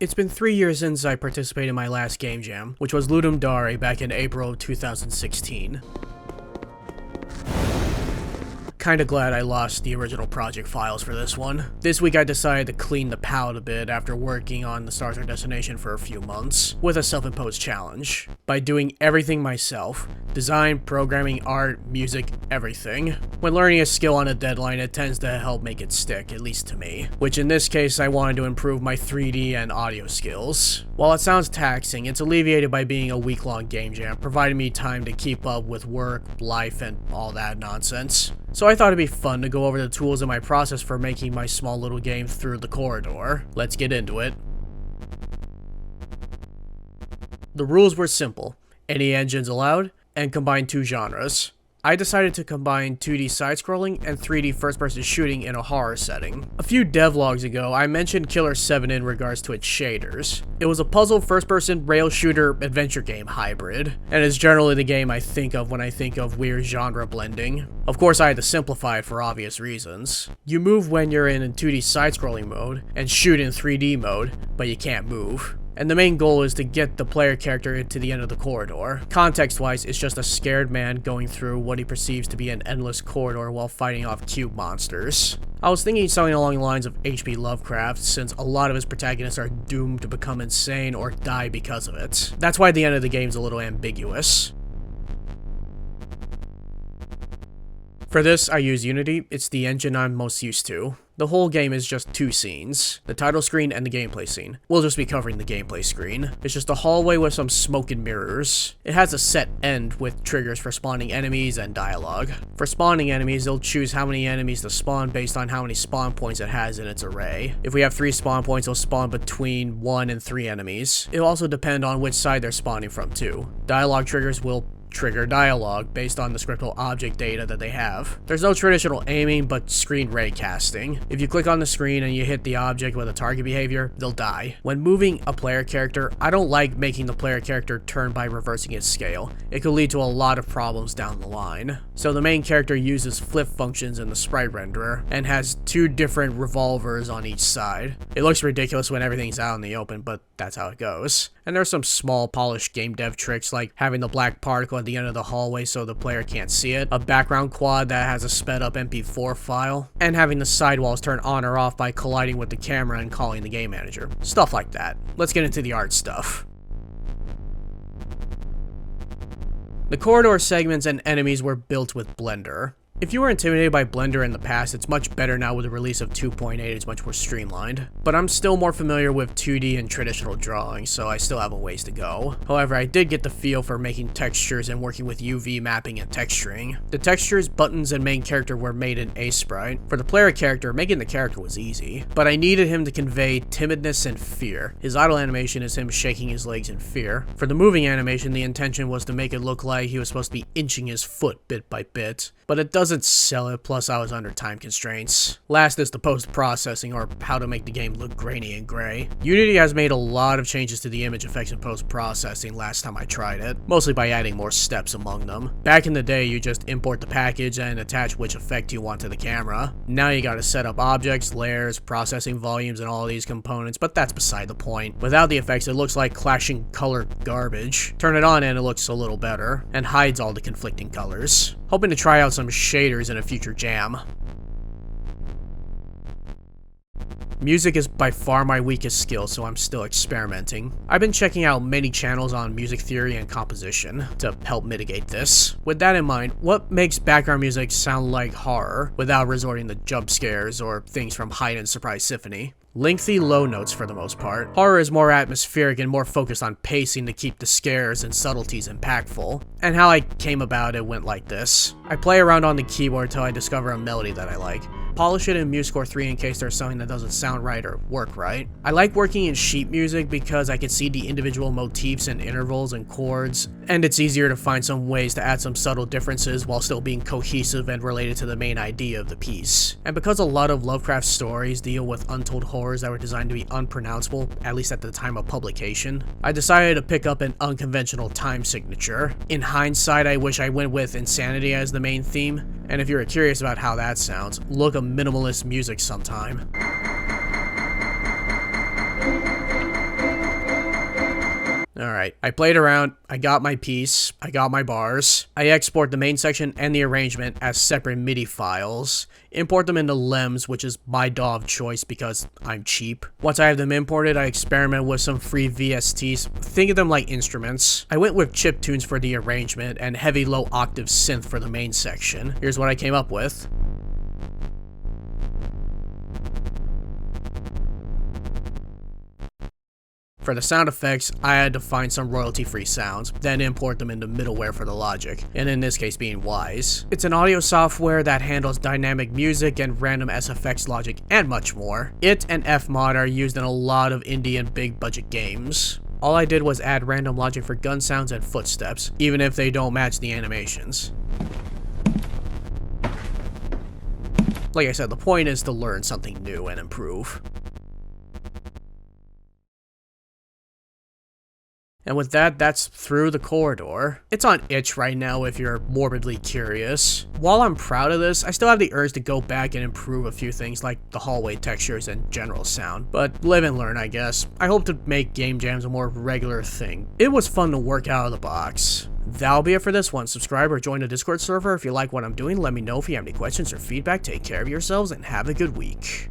It's been 3 years since I participated in my last game jam, which was Ludum Dare back in April of 2016. Kinda glad I lost the original project files for this one. This week I decided to clean the palette a bit after working on the Star Trek Destination for a few months, with a self-imposed challenge. By doing everything myself, design, programming, art, music, everything. When learning a skill on a deadline, it tends to help make it stick, at least to me. Which in this case, I wanted to improve my 3D and audio skills. While it sounds taxing, it's alleviated by being a week-long game jam, providing me time to keep up with work, life, and all that nonsense. So I thought it'd be fun to go over the tools in my process for making my small little game through the corridor. Let's get into it. The rules were simple. Any engines allowed, and combine 2 genres. I decided to combine 2D side-scrolling and 3D first-person shooting in a horror setting. A few devlogs ago, I mentioned Killer 7 in regards to its shaders. It was a puzzle first-person rail shooter adventure game hybrid, and is generally the game I think of when I think of weird genre blending. Of course, I had to simplify it for obvious reasons. You move when you're in 2D side-scrolling mode, and shoot in 3D mode, but you can't move. And the main goal is to get the player character to the end of the corridor. Context-wise, it's just a scared man going through what he perceives to be an endless corridor while fighting off cube monsters. I was thinking something along the lines of H.P. Lovecraft, since a lot of his protagonists are doomed to become insane or die because of it. That's why the end of the game is a little ambiguous. For this, I use Unity. It's the engine I'm most used to. The whole game is just 2 scenes, the title screen and the gameplay scene. We'll just be covering the gameplay screen. It's just a hallway with some smoke and mirrors. It has a set end with triggers for spawning enemies and dialogue. For spawning enemies, it'll choose how many enemies to spawn based on how many spawn points it has in its array. If we have 3 spawn points, it'll spawn between 1 and 3 enemies. It'll also depend on which side they're spawning from too. Dialogue triggers will trigger dialogue based on the scriptable object data that they have. There's no traditional aiming, but screen ray casting. If you click on the screen and you hit the object with a target behavior, they'll die. When moving a player character, I don't like making the player character turn by reversing its scale. It could lead to a lot of problems down the line. So the main character uses flip functions in the sprite renderer, and has 2 different revolvers on each side. It looks ridiculous when everything's out in the open, but that's how it goes. And there's some small polished game dev tricks like having the black particle at the end of the hallway so the player can't see it, a background quad that has a sped up MP4 file, and having the sidewalls turn on or off by colliding with the camera and calling the game manager. Stuff like that. Let's get into the art stuff. The corridor segments and enemies were built with Blender. If you were intimidated by Blender in the past, it's much better now with the release of 2.8. It's much more streamlined. But I'm still more familiar with 2D and traditional drawing, so I still have a ways to go. However, I did get the feel for making textures and working with UV mapping and texturing. The textures, buttons, and main character were made in Aseprite. For the player character, making the character was easy, but I needed him to convey timidness and fear. His idle animation is him shaking his legs in fear. For the moving animation, the intention was to make it look like he was supposed to be inching his foot bit by bit, but it doesn't sell it, plus I was under time constraints. Last is the post-processing, or how to make the game look grainy and gray. Unity has made a lot of changes to the image effects in post-processing last time I tried it, mostly by adding more steps among them. Back in the day, you just import the package and attach which effect you want to the camera. Now you gotta set up objects, layers, processing volumes, and all these components, but that's beside the point. Without the effects, it looks like clashing color garbage. Turn it on and it looks a little better, and hides all the conflicting colors. Hoping to try out some shaders in a future jam. Music is by far my weakest skill, so I'm still experimenting. I've been checking out many channels on music theory and composition to help mitigate this. With that in mind, what makes background music sound like horror without resorting to jump scares or things from Hide and Surprise Symphony? Lengthy low notes for the most part. Horror is more atmospheric and more focused on pacing to keep the scares and subtleties impactful. And how I came about it went like this. I play around on the keyboard till I discover a melody that I like. Polish it in MuseScore 3 in case there's something that doesn't sound right or work right. I like working in sheet music because I can see the individual motifs and intervals and chords, and it's easier to find some ways to add some subtle differences while still being cohesive and related to the main idea of the piece. And because a lot of Lovecraft stories deal with untold horrors that were designed to be unpronounceable, at least at the time of publication, I decided to pick up an unconventional time signature. In hindsight, I wish I went with insanity as the main theme, and if you're curious about how that sounds, look up minimalist music sometime. Alright, I played around, I got my piece, I got my bars. I export the main section and the arrangement as separate MIDI files. Import them into LEMS, which is my DAW of choice because I'm cheap. Once I have them imported, I experiment with some free VSTs. Think of them like instruments. I went with chiptunes for the arrangement and heavy low octave synth for the main section. Here's what I came up with. For the sound effects, I had to find some royalty-free sounds, then import them into middleware for the Logic, and in this case being Wise. It's an audio software that handles dynamic music and random SFX logic and much more. It and Fmod are used in a lot of indie and big budget games. All I did was add random logic for gun sounds and footsteps, even if they don't match the animations. Like I said, the point is to learn something new and improve. And with that, that's Through the Corridor. It's on itch right now if you're morbidly curious. While I'm proud of this, I still have the urge to go back and improve a few things like the hallway textures and general sound. But live and learn, I guess. I hope to make game jams a more regular thing. It was fun to work out of the box. That'll be it for this one. Subscribe or join the Discord server if you like what I'm doing. Let me know if you have any questions or feedback. Take care of yourselves and have a good week.